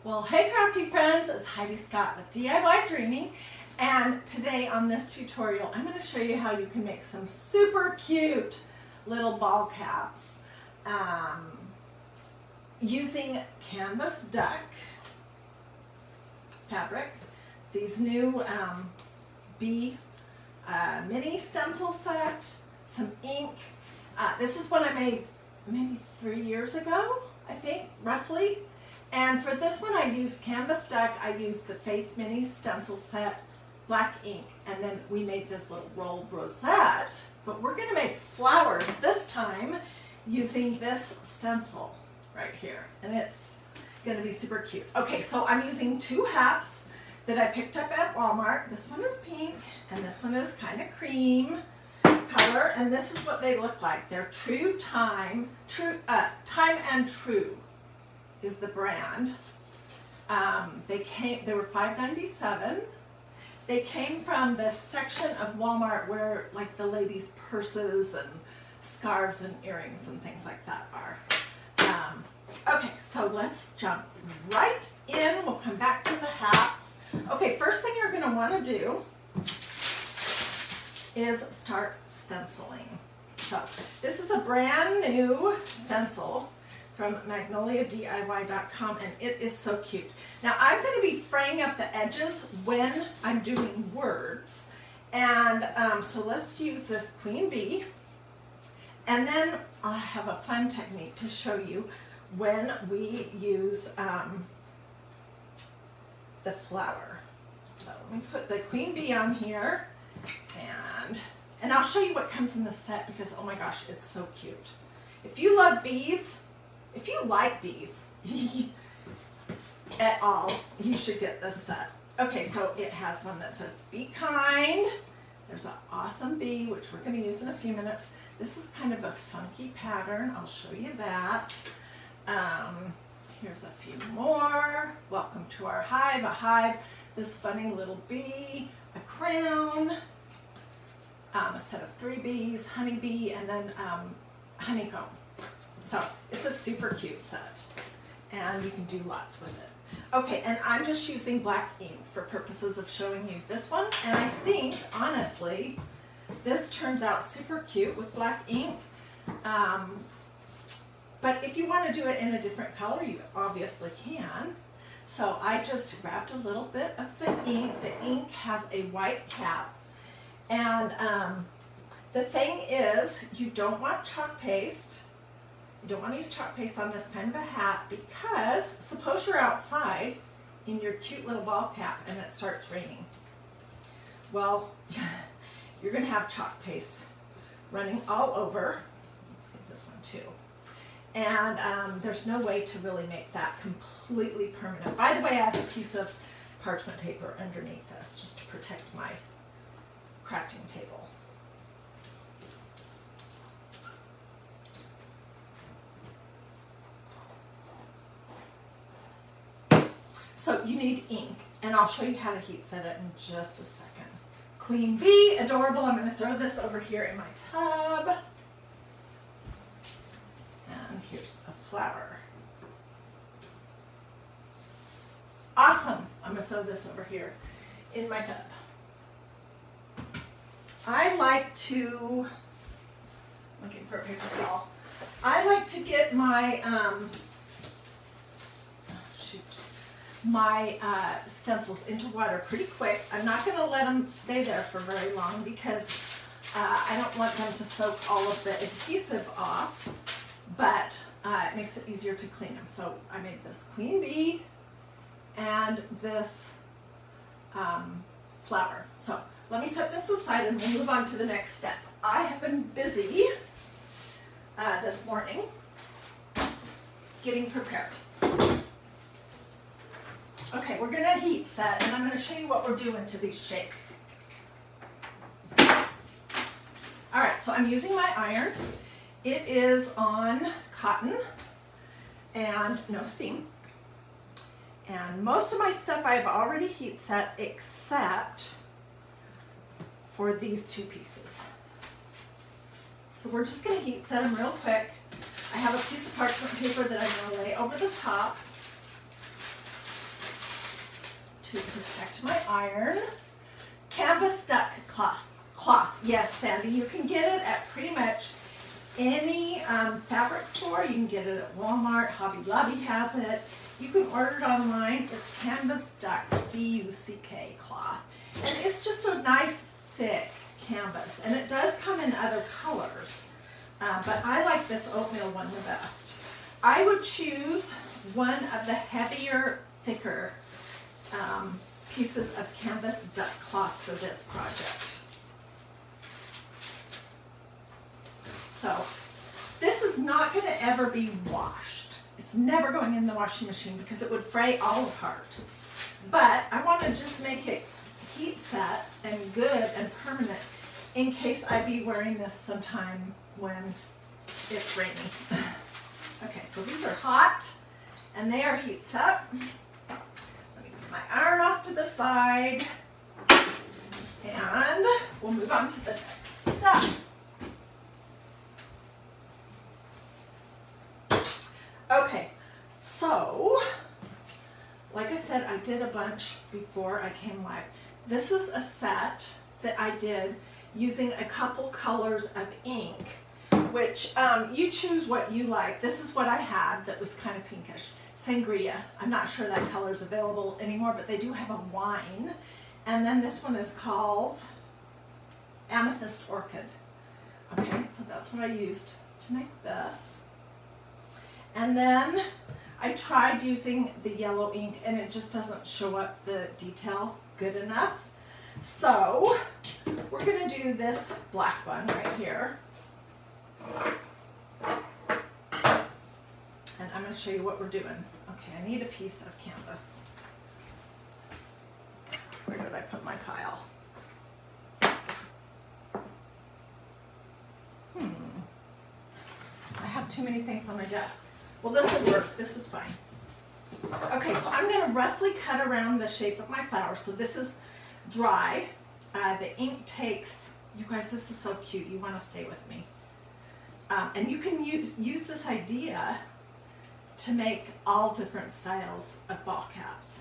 Well, hey crafty friends, it's Hiedi Scott with DiyDreaming, and today on this tutorial I'm going to show you how you can make some super cute little ball caps using canvas duck fabric, these new bee mini stencil set, some ink. This is one I made maybe 3 years ago, I think, roughly. And for this one I used canvas duck, I used the Faith Mini stencil set, black ink, and then we made this little rolled rosette. But we're going to make flowers this time using this stencil right here. And it's going to be super cute. Okay, so I'm using two hats that I picked up at Walmart. This one is pink and this one is kind of cream color. And this is what they look like. They're Time and True is the brand. They were $5.97. They came from this section of Walmart where like the ladies' purses and scarves and earrings and things like that are. Okay, so let's jump right in. We'll come back to the hats. Okay, first thing you're going to want to do is start stenciling. So this is a brand new stencil from magnoliadiy.com, and it is so cute. Now I'm going to be fraying up the edges when I'm doing words, and so let's use this queen bee, and then I'll have a fun technique to show you when we use the flower. So let me put the queen bee on here, and I'll show you what comes in the set because oh my gosh, it's so cute. If you love bees, if you like bees at all, you should get this set. Okay, so it has one that says be kind. There's an awesome bee, which we're going to use in a few minutes. This is kind of a funky pattern. I'll show you that. Here's a few more. Welcome to our hive. A hive, this funny little bee, a crown, a set of 3 bees, honeybee, and then honeycomb. So it's a super cute set, and you can do lots with it. Okay, and I'm just using black ink for purposes of showing you this one, and I think, honestly, this turns out super cute with black ink. But if you want to do it in a different color, you obviously can. So I just grabbed a little bit of the ink. The ink has a white cap, and the thing is, you don't want chalk paste. You don't want to use chalk paste on this kind of a hat because suppose you're outside in your cute little ball cap and it starts raining. Well, you're going to have chalk paste running all over. Let's get this one too. And there's no way to really make that completely permanent. By the way, I have a piece of parchment paper underneath this just to protect my crafting table. So you need ink, and I'll show you how to heat set it in just a second. Queen bee, adorable. I'm going to throw this over here in my tub. And here's a flower. Awesome. I'm going to throw this over here in my tub. I like to, looking for a paper towel, I like to get my, stencils into water pretty quick. I'm not going to let them stay there for very long because I don't want them to soak all of the adhesive off, but it makes it easier to clean them. So I made this queen bee and this flower. So let me set this aside and we'll move on to the next step. I have been busy this morning getting prepared. Okay, we're going to heat set, and I'm going to show you what we're doing to these shapes. All right, so I'm using my iron. It is on cotton and no steam. And most of my stuff I've already heat set except for these two pieces. So we're just going to heat set them real quick. I have a piece of parchment paper that I'm going to lay over the top. to protect my iron. Canvas duck cloth. Yes, Sandy, you can get it at pretty much any fabric store. You can get it at Walmart. Hobby Lobby has it. You can order it online. It's canvas duck, D-U-C-K cloth. And it's just a nice thick canvas. And it does come in other colors. But I like this oatmeal one the best. I would choose one of the heavier, thicker pieces of canvas duck cloth for this project. So this is not going to ever be washed. It's never going in the washing machine because it would fray all apart. But I want to just make it heat set and good and permanent in case I be wearing this sometime when it's rainy. Okay, so these are hot and they are heat set. Let me put my iron off to the side and we'll move on to the next step. Okay, so like I said, I did a bunch before I came live. This is a set that I did using a couple colors of ink, which you choose what you like. This is what I had that was kind of pinkish. Sangria. I'm not sure that color is available anymore, but they do have a wine. And then this one is called Amethyst Orchid. Okay, so that's what I used to make this. And then I tried using the yellow ink and it just doesn't show up the detail good enough. So we're going to do this black one right here. And I'm going to show you what we're doing. Okay, I need a piece of canvas. Where did I put my pile? I have too many things on my desk. Well, this will work. This is fine. Okay, so I'm going to roughly cut around the shape of my flower. So this is dry. The ink takes, you guys, this is so cute. You want to stay with me. And you can use this idea to make all different styles of ball caps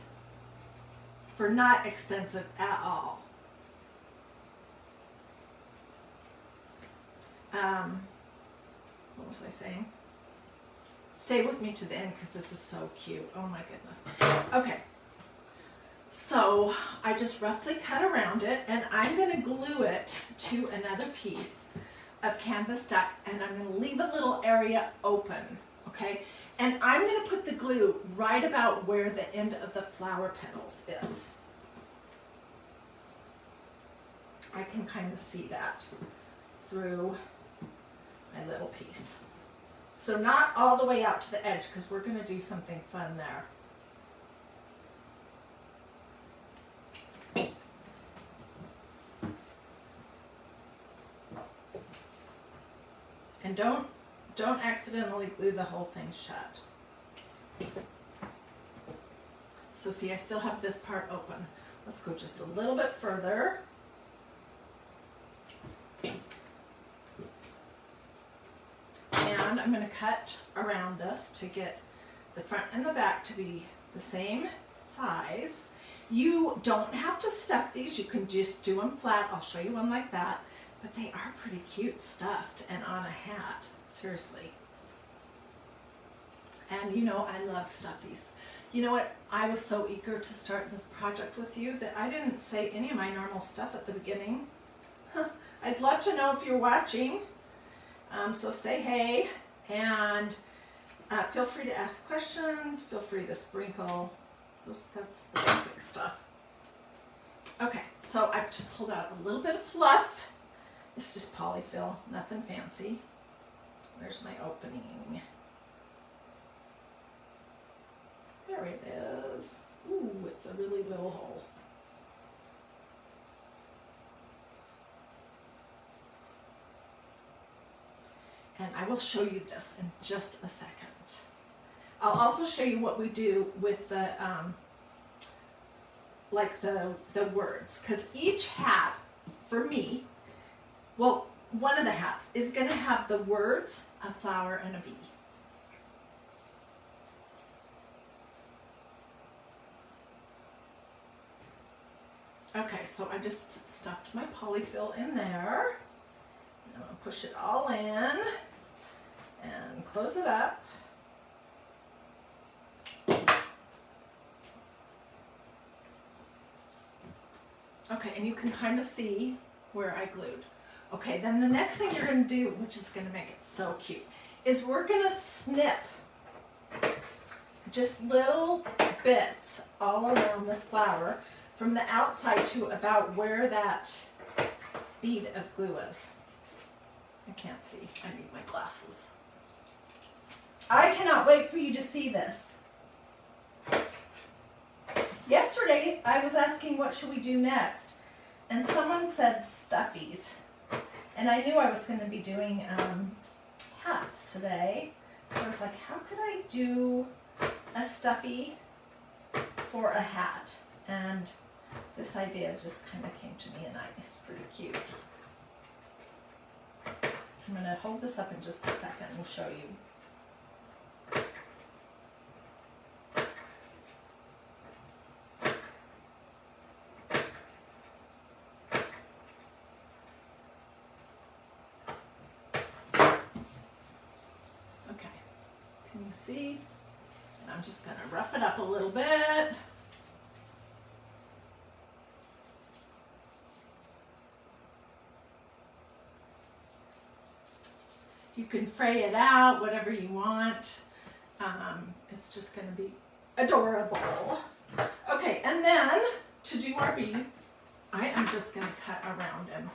for not expensive at all. What was I saying? Stay with me to the end because this is so cute. Oh my goodness. Okay. So I just roughly cut around it and I'm going to glue it to another piece of canvas duck and I'm going to leave a little area open. Okay. And I'm going to put the glue right about where the end of the flower petals is. I can kind of see that through my little piece. So not all the way out to the edge because we're going to do something fun there. And don't accidentally glue the whole thing shut. So see, I still have this part open. Let's go just a little bit further. And I'm going to cut around this to get the front and the back to be the same size. You don't have to stuff these. You can just do them flat. I'll show you one like that. But they are pretty cute stuffed and on a hat. Seriously. And you know, I love stuffies. You know what? I was so eager to start this project with you that I didn't say any of my normal stuff at the beginning. I'd love to know if you're watching. So say hey and feel free to ask questions. Feel free to sprinkle. That's the basic stuff. Okay, so I've just pulled out a little bit of fluff. It's just polyfill, nothing fancy. Where's my opening? There it is. Ooh, it's a really little hole. And I will show you this in just a second. I'll also show you what we do with the, like the words. Because each hat, for me, well, one of the hats is going to have the words, a flower, and a bee. Okay, so I just stuffed my polyfill in there. I'm gonna push it all in and close it up. Okay, and you can kind of see where I glued. Okay, then the next thing you're gonna do, which is gonna make it so cute, is we're gonna snip just little bits all around this flower from the outside to about where that bead of glue is. I can't see, I need my glasses. I cannot wait for you to see this. Yesterday, I was asking what should we do next, and someone said stuffies. And I knew I was going to be doing hats today, so I was like, how could I do a stuffy for a hat? And this idea just kind of came to me, and it's pretty cute. I'm going to hold this up in just a second and show you. Can you see? And I'm just going to rough it up a little bit. You can fray it out, whatever you want. It's just going to be adorable. Okay, and then to do our bead, I am just going to cut around him.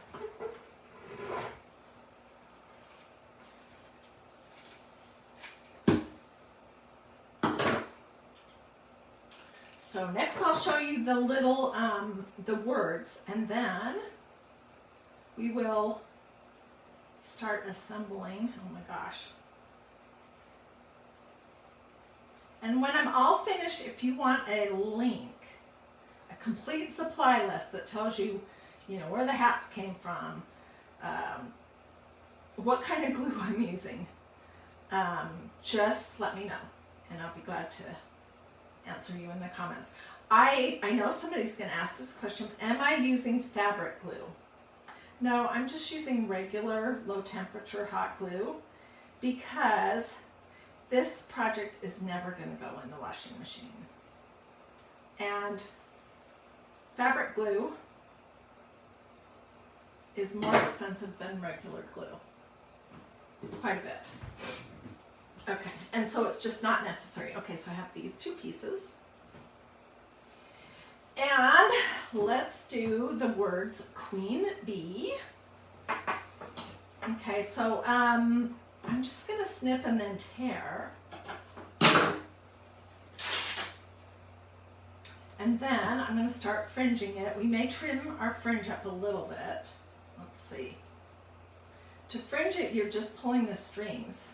So next I'll show you the little, the words, and then we will start assembling. Oh my gosh. And when I'm all finished, if you want a link, a complete supply list that tells you, you know, where the hats came from, what kind of glue I'm using, just let me know, and I'll be glad to answer you in the comments. I know somebody's going to ask this question, am I using fabric glue? No, I'm just using regular low temperature hot glue because this project is never going to go in the washing machine. And fabric glue is more expensive than regular glue. Quite a bit. Okay, and so it's just not necessary. Okay, so I have these two pieces. And let's do the words Queen Bee. Okay, so I'm just gonna snip and then tear. And then I'm gonna start fringing it. We may trim our fringe up a little bit. Let's see. To fringe it, you're just pulling the strings.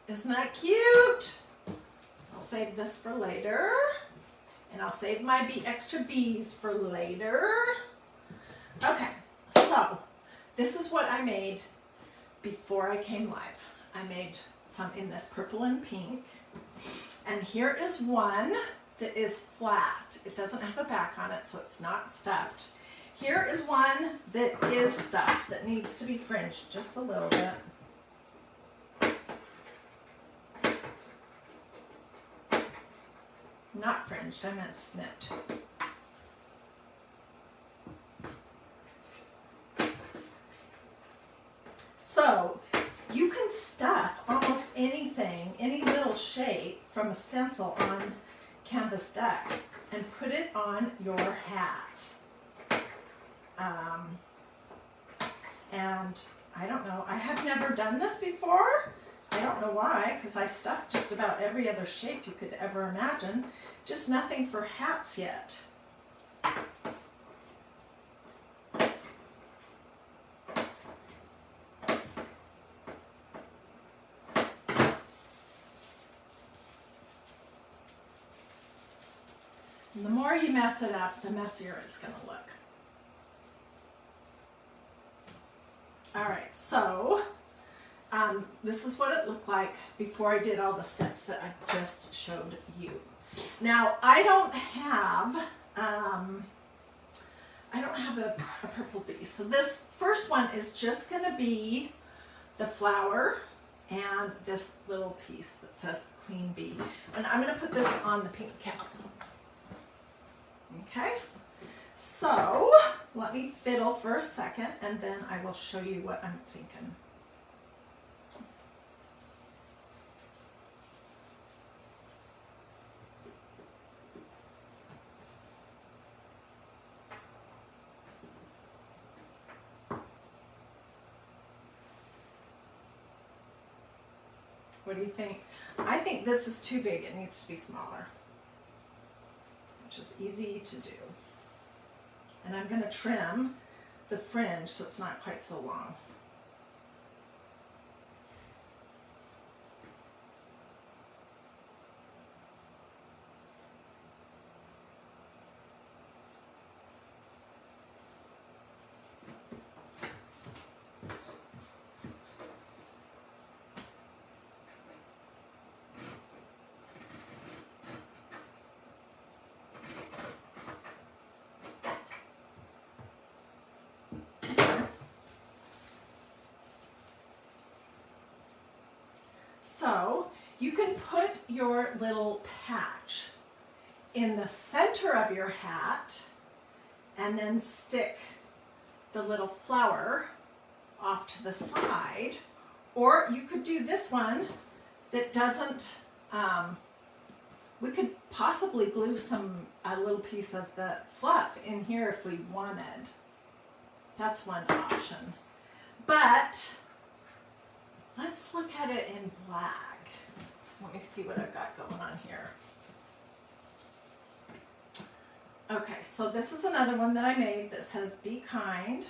Isn't that cute? I'll save this for later. And I'll save my extra bees for later. Okay, so this is what I made before I came live. I made some in this purple and pink. And here is one that is flat. It doesn't have a back on it, so it's not stuffed. Here is one that is stuffed, that needs to be fringed just a little bit. Not fringed, I meant snipped. So you can stuff almost anything, any little shape from a stencil on canvas deck and put it on your hat. And I don't know, I have never done this before. I don't know why, because I stuffed just about every other shape you could ever imagine, just nothing for hats yet. And the more you mess it up, the messier it's going to look. All right, so this is what it looked like before I did all the steps that I just showed you. Now, I don't have a purple bee. So this first one is just going to be the flower and this little piece that says Queen Bee. And I'm going to put this on the pink cap. Okay, so let me fiddle for a second and then I will show you what I'm thinking. What do you think? I think this is too big. It needs to be smaller, which is easy to do. And I'm going to trim the fringe so it's not quite so long. So you can put your little patch in the center of your hat and then stick the little flower off to the side, or you could do this one that doesn't, we could possibly glue a little piece of the fluff in here if we wanted. That's one option. But let's look at it in black. Let me see what I've got going on here. Okay, so this is another one that I made that says Be Kind.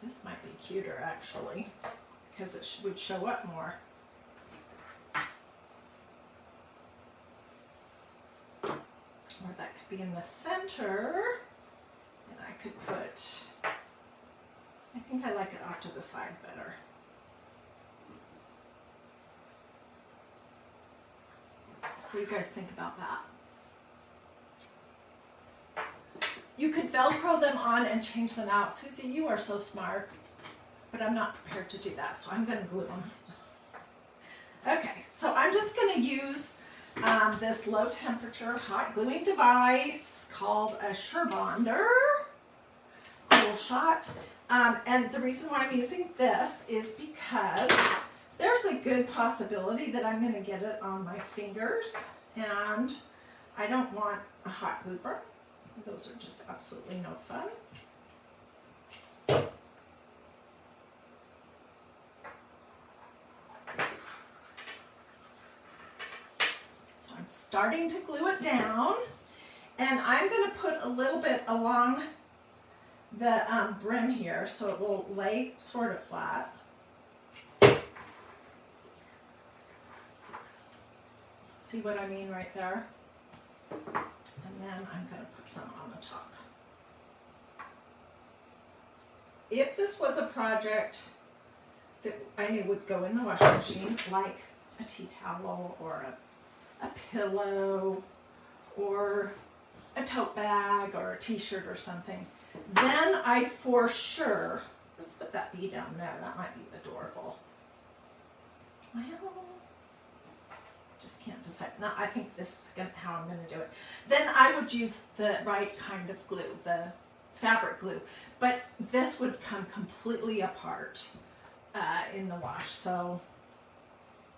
This might be cuter actually, because it would show up more. Or that could be in the center, and I could put, I think I like it off to the side better. What do you guys think about that? You could Velcro them on and change them out. Susie, you are so smart, but I'm not prepared to do that, so I'm going to glue them. Okay, so I'm just going to use this low temperature hot gluing device called a Surebonder Cool Shot. And the reason why I'm using this is because there's a good possibility that I'm going to get it on my fingers, and I don't want a hot glue burn. Those are just absolutely no fun. I'm starting to glue it down, and I'm going to put a little bit along the brim here so it will lay sort of flat. See what I mean right there? And then I'm going to put some on the top. If this was a project that I knew would go in the washing machine, like a tea towel or a pillow or a tote bag or a t-shirt or something, then I for sure, let's put that bee down there, that might be adorable. Well, just can't decide. No, I think this is how I'm going to do it. Then I would use the right kind of glue, the fabric glue, but this would come completely apart in the wash. So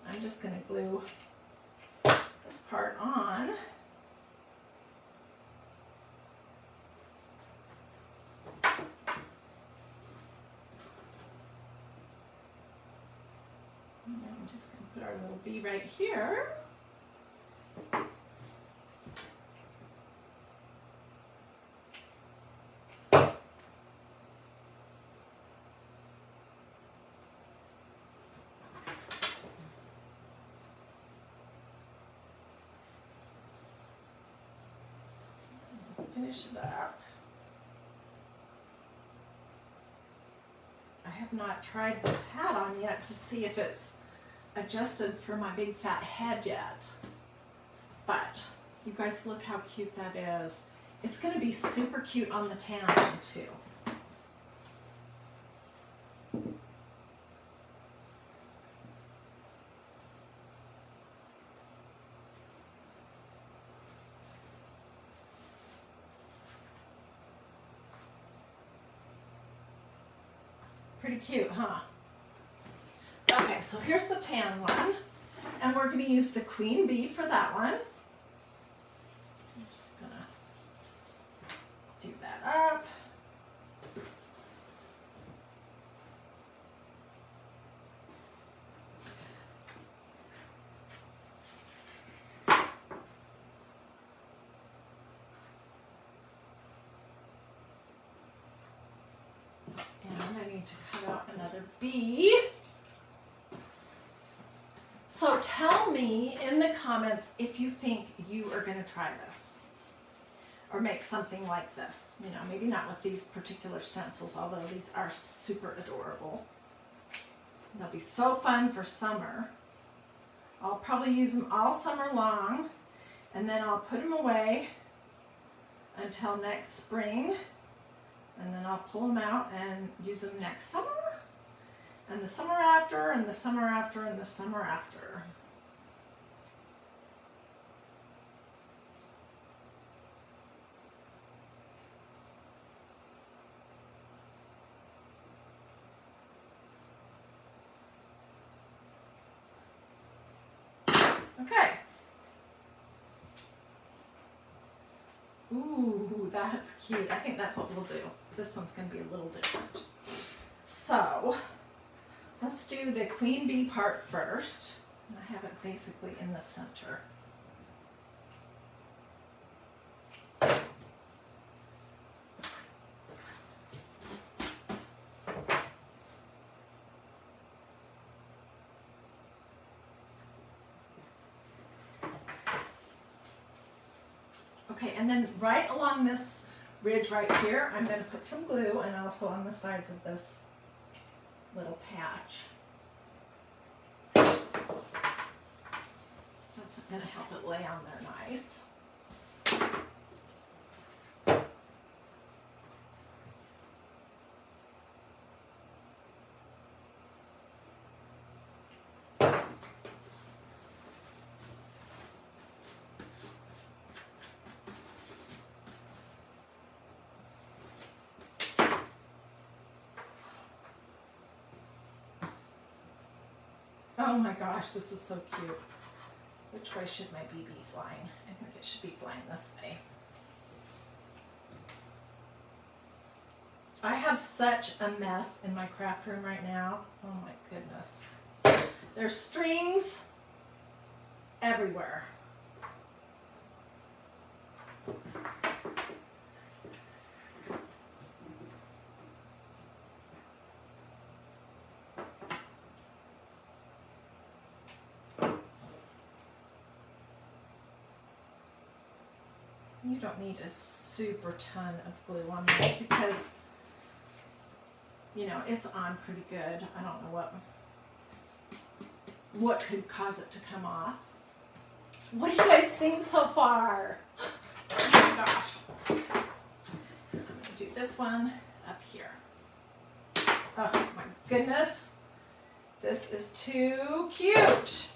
I'm just going to glue this part on. And then I'm just going to put our little bee right here. finish it up. I have not tried this hat on yet to see if it's adjusted for my big fat head yet. But you guys look how cute that is. It's going to be super cute on the tan one too. Pretty cute, huh? Okay, so here's the tan one, and we're going to use the queen bee for that one. I'm just going to do that up. And I need to cut out another bee. So tell me in the comments if you think you are going to try this or make something like this. You know, maybe not with these particular stencils, although these are super adorable. They'll be so fun for summer. I'll probably use them all summer long, and then I'll put them away until next spring, and then I'll pull them out and use them next summer, and the summer after, and the summer after, and the summer after. Okay. Ooh, that's cute. I think that's what we'll do. This one's going to be a little different. So, let's do the queen bee part first. And I have it basically in the center. Okay, and then right along this ridge right here, I'm going to put some glue, and also on the sides of this little patch. That's going to help it lay on there nice. Oh my gosh, this is so cute. Which way should my bee be flying? I think it should be flying this way. I have such a mess in my craft room right now. Oh my goodness. There's strings everywhere. You don't need a super ton of glue on this because, you know, it's on pretty good. I don't know what could cause it to come off. What do you guys think so far? Oh my gosh. I'm going to do this one up here. Oh my goodness. This is too cute.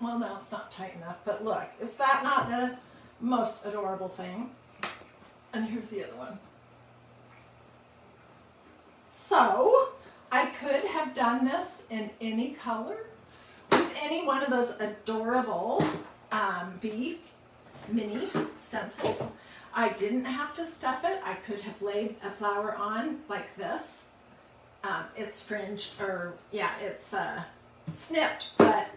Well, no, it's not tight enough, but look, is that not the most adorable thing? And here's the other one. So, I could have done this in any color with any one of those adorable bee mini stencils. I didn't have to stuff it. I could have laid a flower on like this. It's fringed, or yeah, it's snipped, but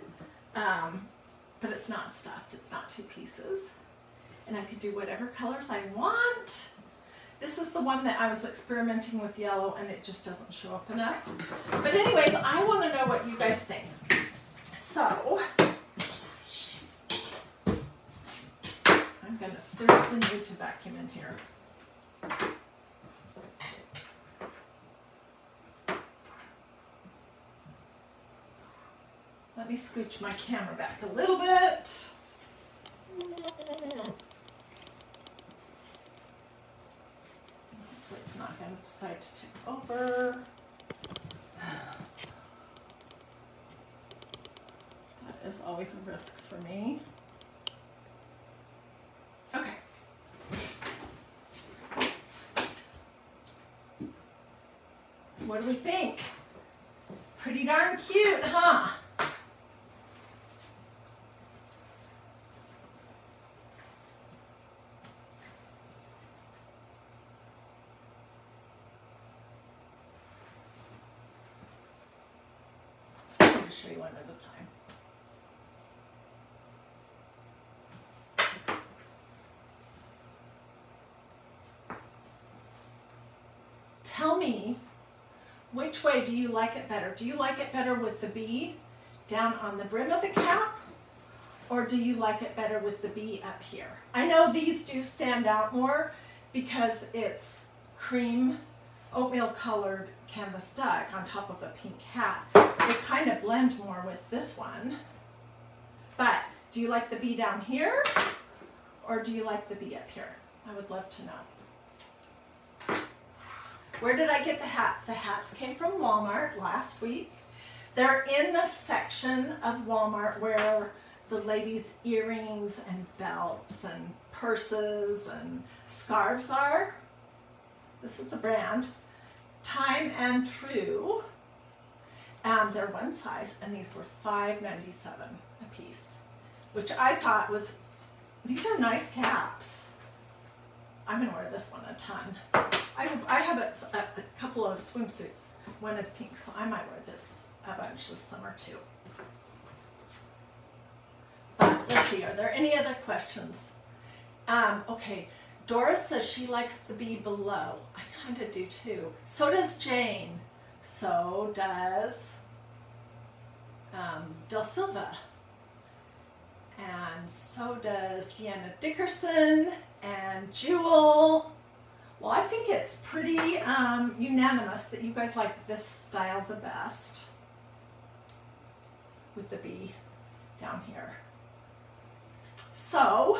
it's not stuffed. It's not 2 pieces. And I could do whatever colors I want. This is the one that I was experimenting with yellow and it just doesn't show up enough. But anyways, I want to know what you guys think. So, I'm going to seriously need to vacuum in here. Let me scooch my camera back a little bit. Hopefully it's not going to decide to tip over. That is always a risk for me. Okay. What do we think? Pretty darn cute, huh? Show you one at a time. Tell me, which way do you like it better? Do you like it better with the bee down on the brim of the cap, or do you like it better with the bee up here? I know these do stand out more because it's cream oatmeal colored canvas duck on top of a pink hat. They kind of blend more with this one. But do you like the bee down here or do you like the bee up here? I would love to know. Where did I get the hats? The hats came from Walmart last week. They're in the section of Walmart where the ladies' earrings and belts and purses and scarves are. This is the brand. Time and True. They're one size, and these were $5.97 a piece, which I thought was, these are nice caps. I'm gonna wear this one a ton. I have a couple of swimsuits. One is pink, so I might wear this a bunch this summer too. But let's see, are there any other questions? Okay. Doris says she likes the bee below. I kind of do too. So does Jane. So does Del Silva. And so does Deanna Dickerson and Jewel. Well, I think it's pretty unanimous that you guys like this style the best with the bee down here. So,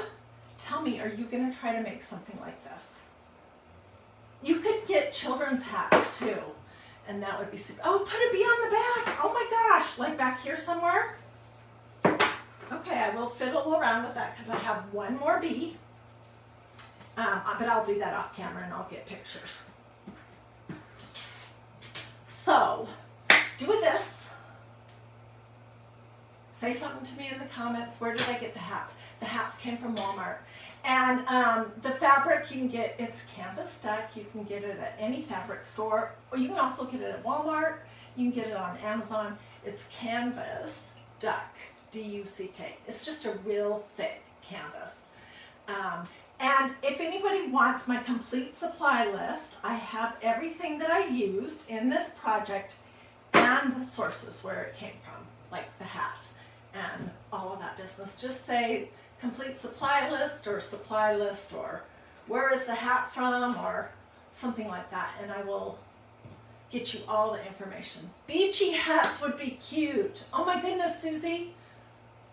tell me, are you going to try to make something like this? You could get children's hats too, and that would be super. Oh, put a bee on the back. Oh my gosh, like back here somewhere? Okay, I will fiddle around with that because I have one more bee, but I'll do that off camera and I'll get pictures. So, do with this. Say something to me in the comments. Where did I get the hats? The hats came from Walmart. And the fabric you can get, it's canvas duck. You can get it at any fabric store, or you can also get it at Walmart. You can get it on Amazon. It's canvas duck, D-U-C-K. It's just a real thick canvas. And if anybody wants my complete supply list, I have everything that I used in this project and the sources where it came from, like the hat and all of that business. Just say complete supply list or where is the hat from or something like that, and I will get you all the information. Beachy hats would be cute. Oh my goodness, Susie.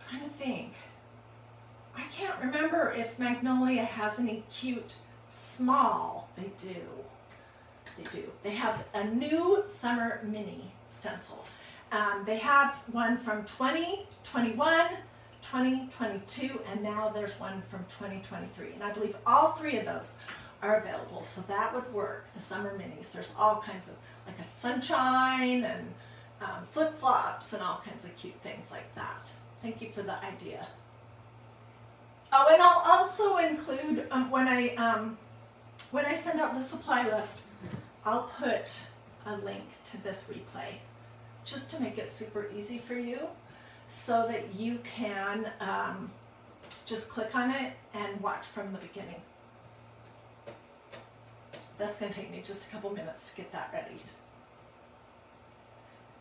I'm trying to think. I can't remember if Magnolia has any cute small. They do. They do. They have a new summer mini stencil. They have one from 2021, 2022, and now there's one from 2023. And I believe all three of those are available, so that would work, the summer minis. There's all kinds of, like a sunshine and flip-flops and all kinds of cute things like that. Thank you for the idea. Oh, and I'll also include, when I send out the supply list, I'll put a link to this replay just to make it super easy for you so that you can just click on it and watch from the beginning. That's going to take me just a couple minutes to get that ready.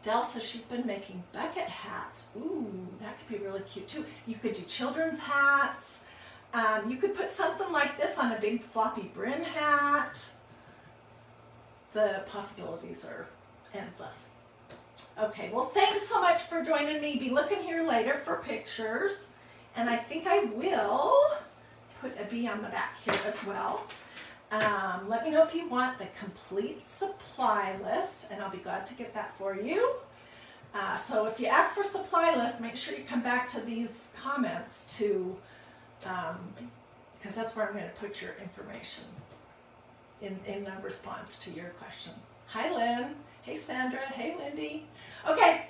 Dell says she's been making bucket hats. Ooh, that could be really cute too. You could do children's hats. You could put something like this on a big floppy brim hat. The possibilities are endless. Okay, well, thanks so much for joining me. Be looking here later for pictures. And I think I will put a bee on the back here as well. Let me know if you want the complete supply list, and I'll be glad to get that for you. So if you ask for supply list, make sure you come back to these comments to, because that's where I'm going to put your information in response to your question. Hi, Lynn. Hey, Sandra. Hey, Wendy. Okay,